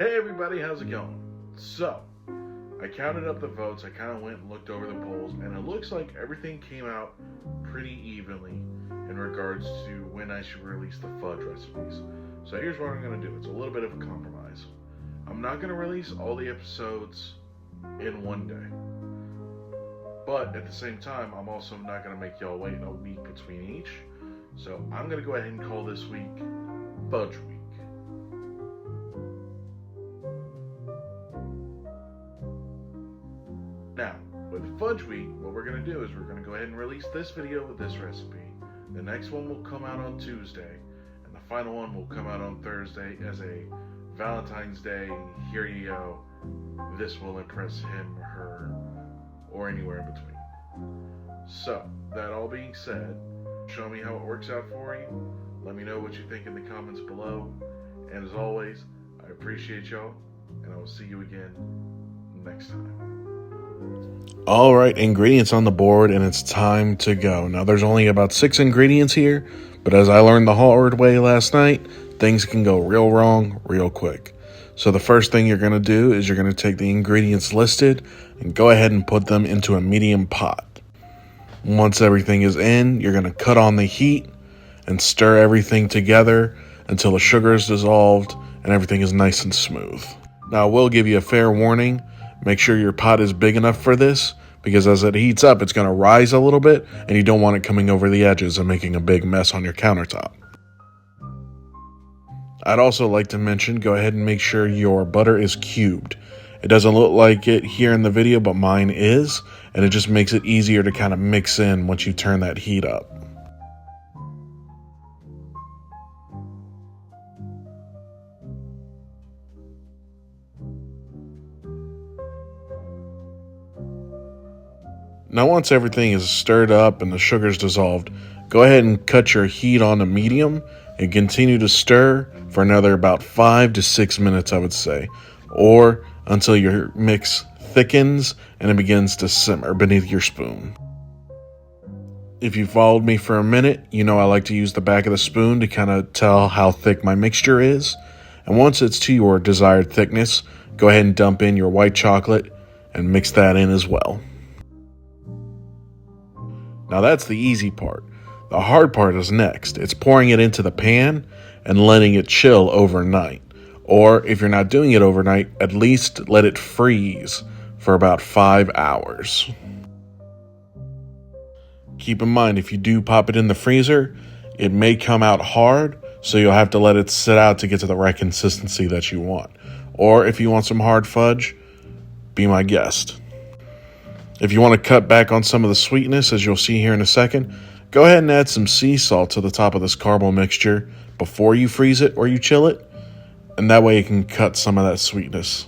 Hey everybody, how's it going? So, I counted up the votes, I kind of went and looked over the polls, and it looks like everything came out pretty evenly in regards to when I should release the fudge recipes. So here's what I'm going to do. It's a little bit of a compromise. I'm not going to release all the episodes in one day. But at the same time, I'm also not going to make y'all wait a week between each. So I'm going to go ahead and call this week Fudge Week. Now, with Fudge Week, what we're going to do is we're going to go ahead and release this video with this recipe. The next one will come out on Tuesday, and the final one will come out on Thursday as a Valentine's Day, here you go, this will impress him, her, or anywhere in between. So, that all being said, show me how it works out for you. Let me know what you think in the comments below. And as always, I appreciate y'all, and I will see you again next time. All right, ingredients on the board, and it's time to go. Now, there's only about 6 ingredients here, but as I learned the hard way last night, things can go real wrong real quick. So the first thing you're going to do is you're going to take the ingredients listed and go ahead and put them into a medium pot. Once everything is in, you're going to cut on the heat and stir everything together until the sugar is dissolved and everything is nice and smooth. Now, I will give you a fair warning. Make sure your pot is big enough for this, because as it heats up, it's going to rise a little bit, and you don't want it coming over the edges and making a big mess on your countertop. I'd also like to mention, go ahead and make sure your butter is cubed. It doesn't look like it here in the video, but mine is, and it just makes it easier to kind of mix in once you turn that heat up. Now, once everything is stirred up and the sugar's dissolved, go ahead and cut your heat on to medium and continue to stir for another about 5 to 6 minutes, I would say, or until your mix thickens and it begins to simmer beneath your spoon. If you followed me for a minute, you know I like to use the back of the spoon to kind of tell how thick my mixture is. And once it's to your desired thickness, go ahead and dump in your white chocolate and mix that in as well. Now that's the easy part. The hard part is next. It's pouring it into the pan and letting it chill overnight. Or if you're not doing it overnight, at least let it freeze for about 5 hours. Keep in mind, if you do pop it in the freezer, it may come out hard, so you'll have to let it sit out to get to the right consistency that you want. Or if you want some hard fudge, be my guest. If you want to cut back on some of the sweetness, as you'll see here in a second, go ahead and add some sea salt to the top of this caramel mixture before you freeze it or you chill it, and that way it can cut some of that sweetness.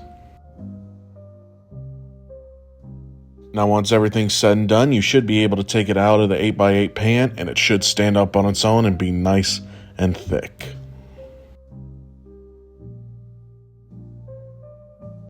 Now, once everything's said and done, you should be able to take it out of the 8x8 pan, and it should stand up on its own and be nice and thick.